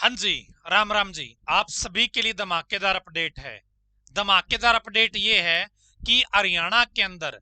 हाँ जी, राम राम जी। आप सभी के लिए धमाकेदार अपडेट है। धमाकेदार अपडेट ये है कि हरियाणा के अंदर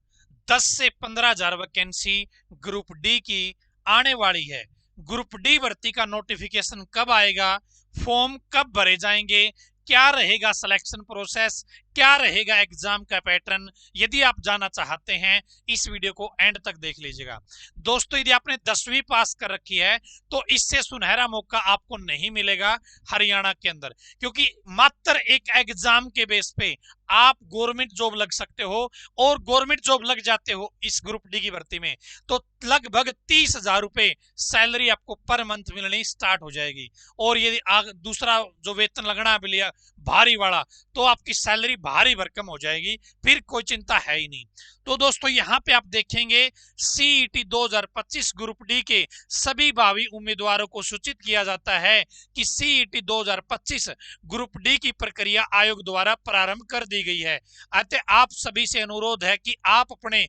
10 से 15,000 वैकेंसी ग्रुप डी की आने वाली है। ग्रुप डी भर्ती का नोटिफिकेशन कब आएगा, फॉर्म कब भरे जाएंगे, क्या रहेगा सिलेक्शन प्रोसेस, क्या रहेगा एग्जाम का पैटर्न, यदि आप जानना चाहते हैं इस वीडियो को एंड तक देख लीजिएगा। दोस्तों, यदि आपने 10वीं पास कर रखी है तो इससे सुनहरा मौका आपको नहीं मिलेगा हरियाणा के अंदर, क्योंकि मात्र एक एग्जाम के बेस पे आप गवर्नमेंट जॉब लग सकते हो और गवर्नमेंट जॉब लग जाते हो इस ग्रुप डी की भर्ती में तो लगभग 30,000 रुपए सैलरी आपको पर मंथ मिलनी स्टार्ट हो जाएगी। और यदि दूसरा जो वेतन लगना है भारी वाला, तो आपकी सैलरी भारी भरकम हो जाएगी, फिर कोई चिंता है ही नहीं। तो दोस्तों, यहां पे आप देखेंगे सीईटी 2025 ग्रुप डी के सभी भावी उम्मीदवारों को सूचित किया जाता है कि सीईटी 2025 ग्रुप डी की प्रक्रिया आयोग द्वारा प्रारंभ कर दी गई है। अतः आप सभी से अनुरोध है कि आप अपने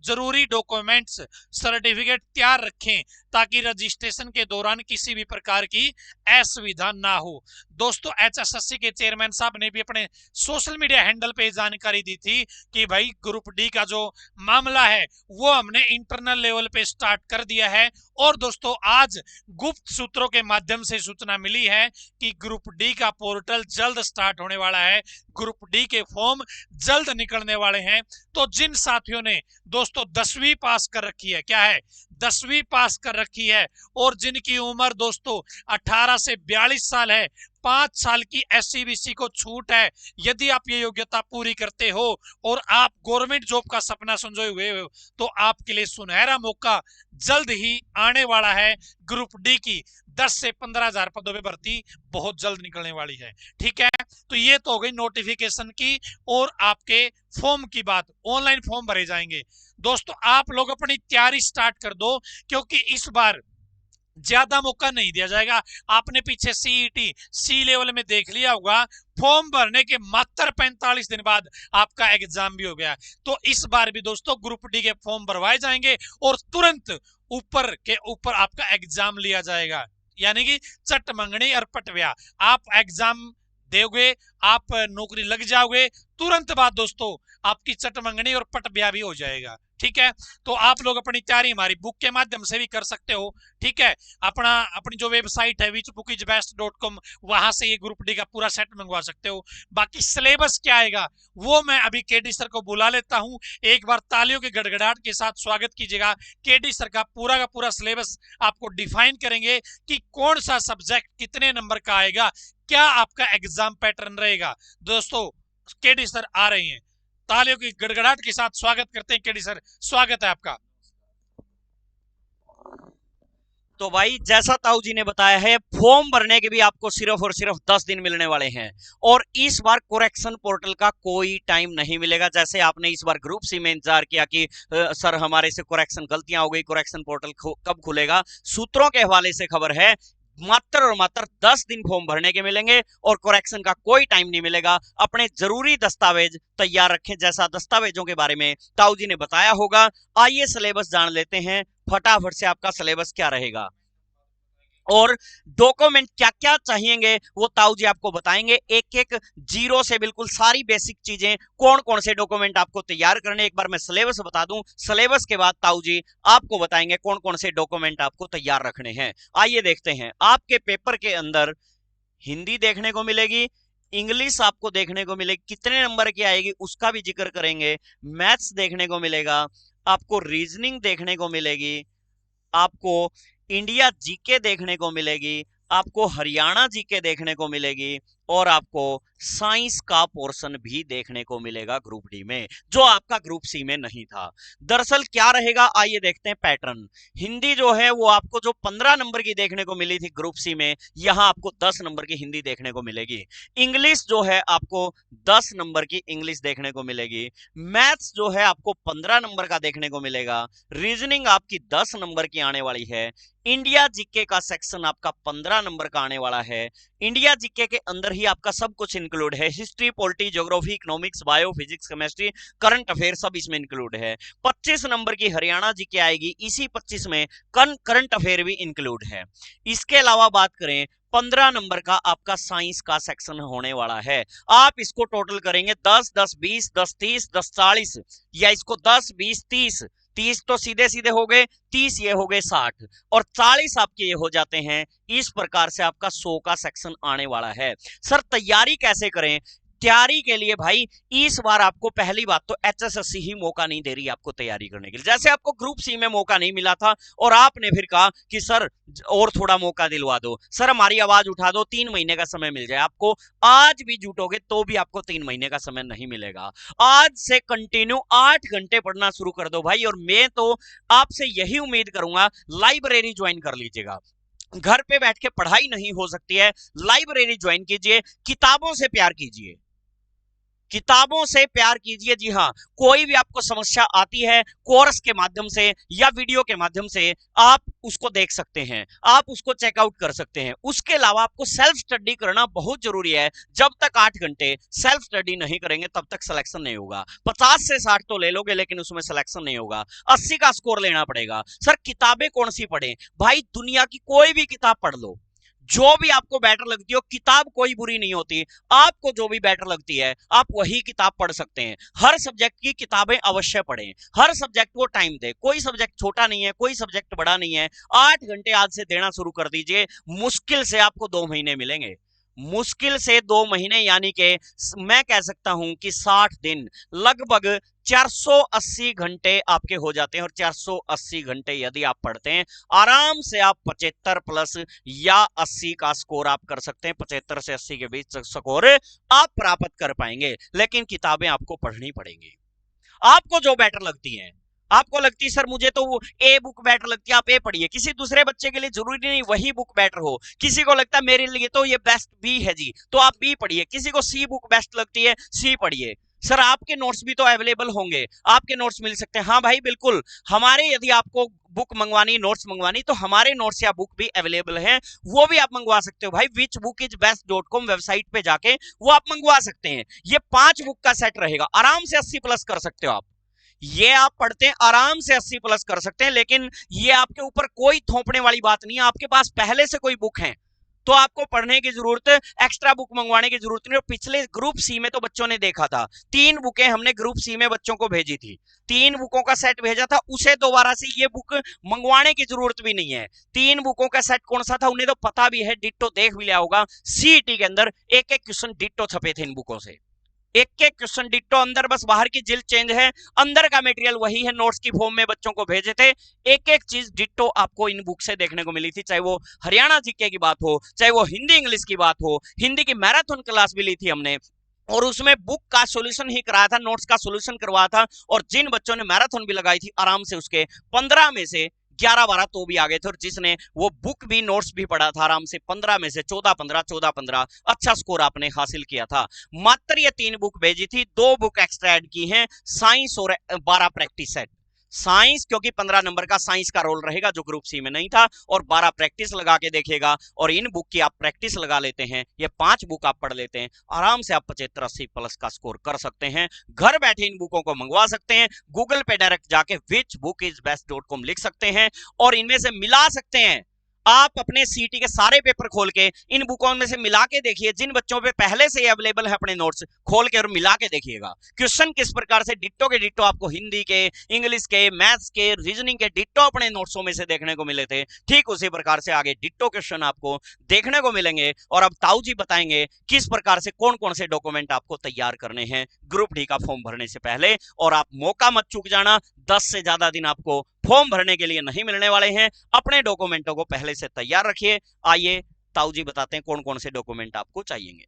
जरूरी डॉक्यूमेंट्स, सर्टिफिकेट तैयार रखें ताकि रजिस्ट्रेशन के दौरान किसी भी प्रकार की असुविधा ना हो। दोस्तों, एचएसएससी के चेयरमैन साहब ने भी अपने सोशल मीडिया हैंडल पे जानकारी दी थी कि भाई ग्रुप डी का जो मामला है वो हमने इंटरनल लेवल पे स्टार्ट कर दिया है। और दोस्तों, आज गुप्त सूत्रों के माध्यम से सूचना मिली है कि ग्रुप डी का पोर्टल जल्द स्टार्ट होने वाला है, ग्रुप डी के फॉर्म जल्द निकलने वाले हैं। तो जिन साथियों ने दोस्तों 10वीं पास कर रखी है, क्या है 10वीं पास कर रखी है, और जिनकी उम्र दोस्तों 18 से 42 साल है, 5 साल की एससीबीसी को छूट है, यदि आप ये योग्यता पूरी करते हो और आप गवर्नमेंट जॉब का सपना संजोए हुए हो तो आपके लिए सुनहरा मौका जल्द ही आने वाला है। ग्रुप डी की 10 से 15,000 पदों पे भर्ती बहुत जल्द निकलने वाली है। ठीक है, तो ये तो हो गई नोटिफिकेशन की और आपके फॉर्म की बात। ऑनलाइन फॉर्म भरे जाएंगे। दोस्तों, आप लोग अपनी तैयारी स्टार्ट कर दो, क्योंकि इस बार ज्यादा मौका नहीं दिया जाएगा। आपने पीछे सीईटी सी लेवल में देख लिया होगा, फॉर्म भरने के मात्र 45 दिन बाद आपका एग्जाम भी हो गया। तो इस बार भी दोस्तों ग्रुप डी के फॉर्म भरवाए जाएंगे और तुरंत ऊपर के ऊपर आपका एग्जाम लिया जाएगा, यानी कि चट मंगनी और पटव्या। आप एग्जाम दोगे, आप नौकरी लग जाओगे, तुरंत बाद दोस्तों आपकी चट मंगनी और पटव्या भी हो जाएगा। ठीक है, तो आप लोग अपनी तैयारी हमारी बुक के माध्यम से भी कर सकते हो। ठीक है, अपनी जो वेबसाइट है whichbookisbest.com, वहां से ये ग्रुप डी का पूरा सेट मंगवा सकते हो। बाकी सिलेबस क्या आएगा वो मैं अभी केडी सर को बुला लेता हूं, एक बार तालियों के गड़गड़ाहट के साथ स्वागत कीजिएगा। केडी सर का पूरा सिलेबस आपको डिफाइन करेंगे कि कौन सा सब्जेक्ट कितने नंबर का आएगा, क्या आपका एग्जाम पैटर्न रहेगा। दोस्तों, केडी सर आ रहे हैं, तालियों की गड़गड़ाहट के साथ स्वागत करते हैं। केडी सर, स्वागत है आपका। तो भाई, जैसा ताऊ जी ने बताया है, फॉर्म भरने के भी आपको सिर्फ और सिर्फ 10 दिन मिलने वाले हैं। और इस बार करेक्शन पोर्टल का कोई टाइम नहीं मिलेगा। जैसे आपने इस बार ग्रुप सी में इंतजार किया कि सर हमारे से करेक्शन गलतियां हो गई, करेक्शन पोर्टल कब खुलेगा, सूत्रों के हवाले से खबर है मात्र और मात्र 10 दिन फॉर्म भरने के मिलेंगे और करेक्शन का कोई टाइम नहीं मिलेगा। अपने जरूरी दस्तावेज तैयार रखें, जैसा दस्तावेजों के बारे में ताऊ जी ने बताया होगा। आइए सिलेबस जान लेते हैं फटाफट से, आपका सिलेबस क्या रहेगा और डॉक्यूमेंट क्या क्या चाहिएंगे वो ताऊ जी आपको बताएंगे। एक एक जीरो से बिल्कुल सारी बेसिक चीजें, कौन कौन से डॉक्यूमेंट आपको तैयार करने। एक बार मैं सिलेबस बता दूं, सिलेबस के बाद ताऊ जी आपको बताएंगे कौन कौन से डॉक्यूमेंट आपको तैयार रखने हैं। आइए देखते हैं। आपके पेपर के अंदर हिंदी देखने को मिलेगी, इंग्लिश आपको देखने को मिलेगी, कितने नंबर की आएगी उसका भी जिक्र करेंगे। मैथ्स देखने को मिलेगा, आपको रीजनिंग देखने को मिलेगी, आपको इंडिया जीके देखने को मिलेगी, आपको हरियाणा जीके देखने को मिलेगी और आपको साइंस का पोर्शन भी देखने को मिलेगा ग्रुप डी में, जो आपका ग्रुप सी में नहीं था। दरअसल क्या रहेगा, आइए देखते हैं पैटर्न। हिंदी जो है वो आपको जो 15 नंबर की देखने को मिली थी ग्रुप सी में, यहां आपको 10 नंबर की हिंदी देखने को मिलेगी। इंग्लिश जो है आपको 10 नंबर की इंग्लिश देखने को मिलेगी। मैथ्स जो है आपको 15 नंबर का देखने को मिलेगा। रीजनिंग आपकी 10 नंबर की आने वाली है। इंडिया जीके का सेक्शन आपका 15 नंबर का आने वाला है। इंडिया जीके के अंदर ही आपका सब कुछ इंक्लूड है। History, polity, geography, economics, bio, physics, chemistry, current affair सब इसमें इंक्लूड है। 25 नंबर की हरियाणा जीके आएगी, इसी 25 में करंट अफेयर भी इंक्लूड है। इसके अलावा बात करें 15 नंबर का आपका साइंस का सेक्शन होने वाला है। आप इसको टोटल करेंगे 10, 10, 20, 10, 30, 10, 40, या इसको 10, 20, 30, 30 तो सीधे सीधे हो गए, 30 ये हो गए 60, और 40 आपके ये हो जाते हैं। इस प्रकार से आपका 100 का सेक्शन आने वाला है। सर तैयारी कैसे करें? तैयारी के लिए भाई इस बार आपको पहली बात तो एचएसएससी ही मौका नहीं दे रही आपको तैयारी करने के लिए। जैसे आपको ग्रुप सी में मौका नहीं मिला था और आपने फिर कहा कि सर और थोड़ा मौका दिलवा दो, सर हमारी आवाज उठा दो, 3 महीने का समय मिल जाए आपको। आज भी जुटोगे तो भी आपको 3 महीने का समय नहीं मिलेगा। आज से कंटिन्यू 8 घंटे पढ़ना शुरू कर दो भाई। और मैं तो आपसे यही उम्मीद करूंगा, लाइब्रेरी ज्वाइन कर लीजिएगा। घर पे बैठ के पढ़ाई नहीं हो सकती है, लाइब्रेरी ज्वाइन कीजिए, किताबों से प्यार कीजिए, किताबों से प्यार कीजिए। जी हाँ, कोई भी आपको समस्या आती है कोर्स के माध्यम से या वीडियो के माध्यम से आप उसको देख सकते हैं, आप उसको चेकआउट कर सकते हैं। उसके अलावा आपको सेल्फ स्टडी करना बहुत जरूरी है। जब तक 8 घंटे सेल्फ स्टडी नहीं करेंगे तब तक सिलेक्शन नहीं होगा। 50 से 60 तो ले लोगे लेकिन उसमें सिलेक्शन नहीं होगा, 80 का स्कोर लेना पड़ेगा। सर किताबें कौन सी पढ़ें? भाई दुनिया की कोई भी किताब पढ़ लो, जो भी आपको बेटर लगती हो। किताब कोई बुरी नहीं होती, आपको जो भी बेटर लगती है आप वही किताब पढ़ सकते हैं। हर सब्जेक्ट की किताबें अवश्य पढ़ें, हर सब्जेक्ट को टाइम दे। कोई सब्जेक्ट छोटा नहीं है, कोई सब्जेक्ट बड़ा नहीं है। 8 घंटे आज से देना शुरू कर दीजिए। मुश्किल से आपको 2 महीने मिलेंगे, मुश्किल से 2 महीने, यानी कि मैं कह सकता हूं कि 60 दिन, लगभग 480 घंटे आपके हो जाते हैं। और 480 घंटे यदि आप पढ़ते हैं, आराम से आप 75 प्लस या 80 का स्कोर आप कर सकते हैं। 75 से 80 के बीच स्कोर आप प्राप्त कर पाएंगे। लेकिन किताबें आपको पढ़नी पड़ेंगी, आपको जो बेटर लगती है। आपको लगती है सर मुझे तो वो ए बुक बेटर लगती है, आप ए पढ़िए। किसी दूसरे बच्चे के लिए जरूरी नहीं वही बुक बेटर हो। किसी को लगता है मेरे लिए तो ये बेस्ट बी है जी, तो आप बी पढ़िए। किसी को सी बुक बेस्ट लगती है, सी पढ़िए। सर आपके नोट्स भी तो अवेलेबल होंगे, आपके नोट्स मिल सकते हैं। हाँ भाई बिल्कुल, हमारे यदि आपको बुक मंगवानी, नोट्स मंगवानी, तो हमारे नोट्स या बुक भी अवेलेबल हैं, वो भी आप मंगवा सकते हो भाई। whichbookisbest.com वेबसाइट पे जाके वो आप मंगवा सकते हैं। ये 5 बुक का सेट रहेगा, आराम से 80 प्लस कर सकते हो आप। ये आप पढ़ते हैं आराम से 80 प्लस कर सकते हैं। लेकिन ये आपके ऊपर कोई थोपने वाली बात नहीं है। आपके पास पहले से कोई बुक है तो आपको पढ़ने की जरूरत, एक्स्ट्रा बुक मंगवाने की जरूरत नहीं। और पिछले ग्रुप सी में तो बच्चों ने देखा था, 3 बुकें हमने ग्रुप सी में बच्चों को भेजी थी, 3 बुकों का सेट भेजा था। उसे दोबारा से ये बुक मंगवाने की जरूरत भी नहीं है। 3 बुकों का सेट कौन सा था उन्हें तो पता भी है, डिट्टो देख भी लिया होगा। सीईटी के अंदर एक एक क्वेश्चन डिट्टो छपे थे इन बुकों से, एक एक क्वेश्चन डिट्टो, अंदर बस बाहर की जिल्द चेंज है, अंदर का मटेरियल वही है। नोट्स की फॉर्म में बच्चों को भेजे थे, एक एक चीज डिट्टो आपको इन बुक से देखने को मिली थी। चाहे वो हरियाणा जीके की बात हो, चाहे वो हिंदी इंग्लिश की बात हो। हिंदी की मैराथन क्लास भी ली थी हमने और उसमें बुक का सॉल्यूशन ही कराया था, नोट्स का सॉल्यूशन करवाया था। और जिन बच्चों ने मैराथन भी लगाई थी, आराम से उसके 15 में से 11-12 तो भी आ गए थे। और जिसने वो बुक भी नोट्स भी पढ़ा था, आराम से 15 में से 14-15, 14-15 अच्छा स्कोर आपने हासिल किया था। मात्र ये 3 बुक भेजी थी, 2 बुक एक्स्ट्रा ऐड की हैं, साइंस और 12 प्रैक्टिस सेट। साइंस क्योंकि 15 नंबर का साइंस का रोल रहेगा जो ग्रुप सी में नहीं था, और 12 प्रैक्टिस लगा के देखेगा। और इन बुक की आप प्रैक्टिस लगा लेते हैं, ये 5 बुक आप पढ़ लेते हैं, आराम से आप 75-80 प्लस का स्कोर कर सकते हैं। घर बैठे इन बुकों को मंगवा सकते हैं। गूगल पे डायरेक्ट जाके whichbookisbest.com लिख सकते हैं और इनमें से मिला सकते हैं। आप अपने सीटी के सारे पेपर खोल के इन बुकों में से मिला के देखिए। जिन बच्चों पे पहले से अवेलेबल है अपने नोट्स खोल के और मिला के देखिएगा क्वेश्चन किस प्रकार से डिट्टो के डिट्टो आपको हिंदी के, इंग्लिश के, मैथ्स के, रीजनिंग के डिट्टो अपने नोट्सों में से देखने को मिले थे। ठीक उसी प्रकार से आगे डिट्टो क्वेश्चन आपको देखने को मिलेंगे। और अब ताऊ जी बताएंगे किस प्रकार से कौन कौन से डॉक्यूमेंट आपको तैयार करने हैं ग्रुप डी का फॉर्म भरने से पहले। और आप मौका मत चूक जाना, 10 से ज्यादा दिन आपको फॉर्म भरने के लिए नहीं मिलने वाले हैं। अपने डॉक्यूमेंटों को पहले से तैयार रखिए। आइए ताऊ जी बताते हैं कौन कौन से डॉक्यूमेंट आपको चाहिए।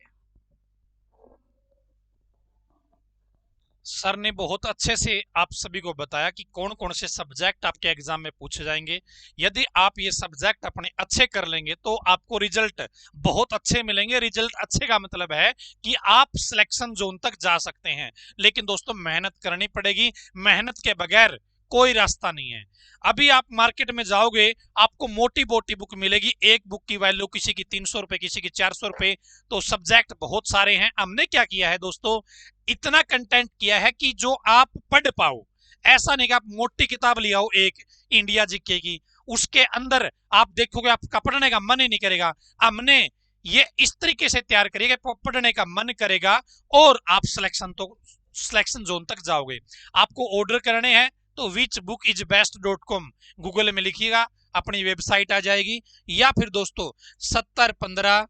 सर ने बहुत अच्छे से आप सभी को बताया कि कौन कौन से सब्जेक्ट आपके एग्जाम में पूछे जाएंगे। यदि आप ये सब्जेक्ट अपने अच्छे कर लेंगे तो आपको रिजल्ट बहुत अच्छे मिलेंगे। रिजल्ट अच्छे का मतलब है कि आप सिलेक्शन जोन तक जा सकते हैं। लेकिन दोस्तों मेहनत करनी पड़ेगी, मेहनत के बगैर कोई रास्ता नहीं है। अभी आप मार्केट में जाओगे, आपको मोटी मोटी बुक मिलेगी, एक बुक की वैल्यू किसी की 300 रुपए, किसी की 400 रुपए। तो सब्जेक्ट बहुत सारे हैं। हमने क्या किया है दोस्तों, इतना कंटेंट किया है कि जो आप पढ़ पाओ। ऐसा नहीं कि आप मोटी किताब ले आओ एक इंडिया जीके की, उसके अंदर आप देखोगे आपका पढ़ने का मन ही नहीं करेगा। हमने ये इस तरीके से तैयार करिए कि पढ़ने का मन करेगा और आप सिलेक्शन जोन तक जाओगे। आपको ऑर्डर करने हैं तो whichbookisbest.com गूगल में लिखिएगा, अपनी वेबसाइट आ जाएगी। या फिर दोस्तों 70 15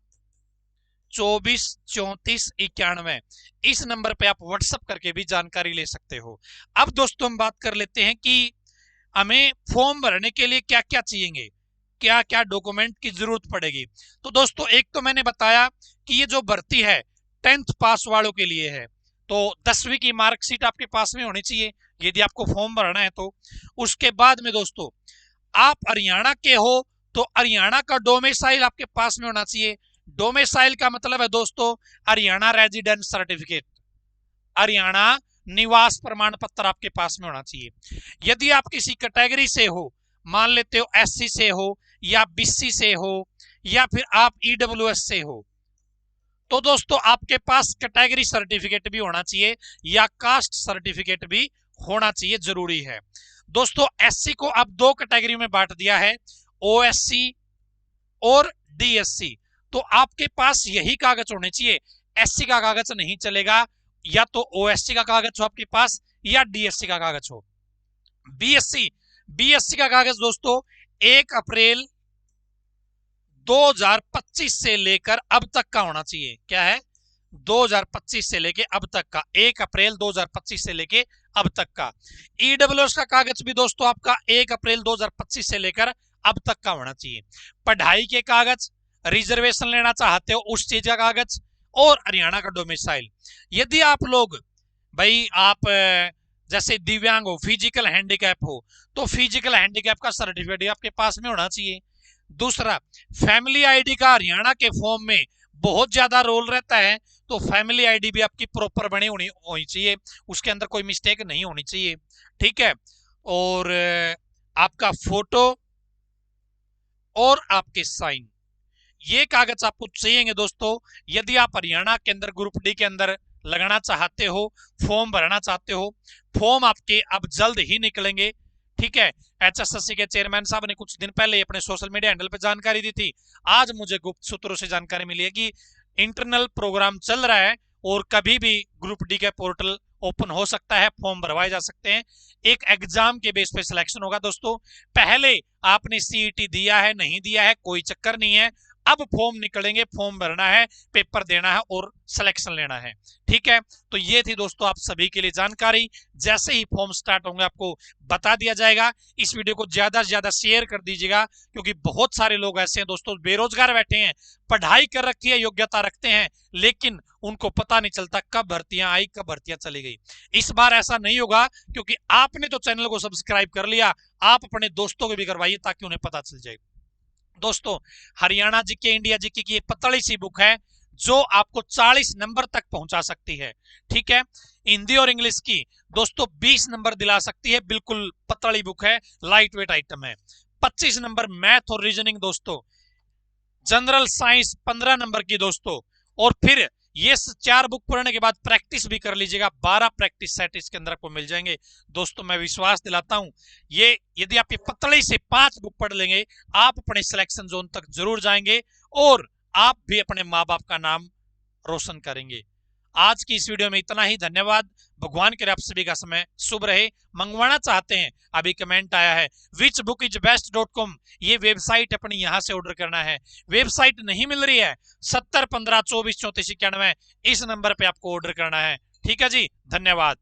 24 34 91 इस नंबर पे आप व्हाट्सएप करके भी जानकारी ले सकते हो। अब दोस्तों हम बात कर लेते हैं कि हमें फॉर्म भरने के लिए क्या क्या चाहिए, क्या क्या डॉक्यूमेंट की जरूरत पड़ेगी। तो दोस्तों एक तो मैंने बताया कि ये जो भर्ती है 10th पास वालों के लिए है, तो 10वीं की मार्कशीट आपके पास में होनी चाहिए यदि आपको फॉर्म भरना है तो। उसके बाद में दोस्तों आप हरियाणा के हो तो हरियाणा का डोमिसाइल आपके पास में होना चाहिए। डोमिसाइल का मतलब है दोस्तों हरियाणा रेजिडेंट सर्टिफिकेट, हरियाणा निवास प्रमाण पत्र आपके पास में होना चाहिए। यदि आप किसी कैटेगरी से हो, मान लेते हो एससी से हो या बीसी से हो या फिर आप ईडब्ल्यूएस से हो, तो दोस्तों आपके पास कैटेगरी सर्टिफिकेट भी होना चाहिए या कास्ट सर्टिफिकेट भी होना चाहिए, जरूरी है। दोस्तों एससी को अब दो कैटेगरी में बांट दिया है, ओएससी और डीएससी। तो आपके पास यही कागज होने चाहिए, एससी का कागज नहीं चलेगा, या तो ओएससी का कागज हो आपके पास या डीएससी का कागज हो। बीएससी का कागज दोस्तों 1 अप्रैल 2025 से लेकर अब तक का होना चाहिए। क्या है, 2025 से लेके अब तक का, 1 अप्रैल 2025 से लेके अब तक का। ईडब्ल्यूएस का कागज भी दोस्तों आपका 1 अप्रैल 2025 से लेकर अब तक का होना चाहिए। पढ़ाई के कागज, रिजर्वेशन लेना चाहते हो उस चीज का कागज, और हरियाणा का डोमिसाइल। यदि आप लोग भाई आप जैसे दिव्यांग हो, फिजिकल हैंडीकैप हो, तो फिजिकल हैंडीकैप का सर्टिफिकेट आपके पास में होना चाहिए। दूसरा, फैमिली आईडी का हरियाणा के फॉर्म में बहुत ज्यादा रोल रहता है, तो फैमिली आईडी भी आपकी प्रॉपर बनी होनी चाहिए, उसके अंदर कोई मिस्टेक नहीं होनी चाहिए, ठीक है। और आपका फोटो और आपके साइन, ये कागज आपको चाहिए दोस्तों। यदि आप हरियाणा के अंदर ग्रुप डी के अंदर लगना चाहते हो, फॉर्म भरना चाहते हो, फॉर्म आपके अब जल्द ही निकलेंगे, ठीक है। एचएसएससी के चेयरमैन साहब ने कुछ दिन पहले अपने सोशल मीडिया हैंडल पे जानकारी दी थी। आज मुझे गुप्त सूत्रों से जानकारी मिली है कि इंटरनल प्रोग्राम चल रहा है और कभी भी ग्रुप डी का पोर्टल ओपन हो सकता है, फॉर्म भरवाए जा सकते हैं। एक एग्जाम के बेस पे सिलेक्शन होगा दोस्तों। पहले आपने सीईटी दिया है नहीं दिया है कोई चक्कर नहीं है, अब फॉर्म निकलेंगे, फॉर्म भरना है, पेपर देना है और सिलेक्शन लेना है, ठीक है। तो ये थी दोस्तों आप सभी के लिए जानकारी। जैसे ही फॉर्म स्टार्ट होंगे आपको बता दिया जाएगा। इस वीडियो को ज्यादा से ज्यादा शेयर कर दीजिएगा, क्योंकि बहुत सारे लोग ऐसे हैं दोस्तों बेरोजगार बैठे हैं, पढ़ाई कर रखी है, योग्यता रखते हैं, लेकिन उनको पता नहीं चलता कब भर्तियां आई कब भर्तियां चली गई। इस बार ऐसा नहीं होगा, क्योंकि आपने तो चैनल को सब्सक्राइब कर लिया, आप अपने दोस्तों को भी करवाइए ताकि उन्हें पता चल जाए। दोस्तों हरियाणा जीके, इंडिया जीके की पतली सी बुक है जो आपको 40 नंबर तक पहुंचा सकती है, ठीक है। हिंदी और इंग्लिश की दोस्तों 20 नंबर दिला सकती है, बिल्कुल पतली बुक है, लाइट वेट आइटम है। 25 नंबर मैथ और रीजनिंग दोस्तों। जनरल साइंस 15 नंबर की दोस्तों। और फिर ये 4 बुक पढ़ने के बाद प्रैक्टिस भी कर लीजिएगा, 12 प्रैक्टिस सेट इसके अंदर आपको मिल जाएंगे दोस्तों। मैं विश्वास दिलाता हूं, ये यदि आप ये पतली से 5 बुक पढ़ लेंगे, आप अपने सिलेक्शन जोन तक जरूर जाएंगे और आप भी अपने माँ बाप का नाम रोशन करेंगे। आज की इस वीडियो में इतना ही, धन्यवाद। भगवान करे आप सभी का समय शुभ रहे। मंगवाना चाहते हैं, अभी कमेंट आया है whichbookisbest.com, ये वेबसाइट अपनी यहां से ऑर्डर करना है। वेबसाइट नहीं मिल रही है, 70 15 24 34 91 इस नंबर पे आपको ऑर्डर करना है, ठीक है जी। धन्यवाद।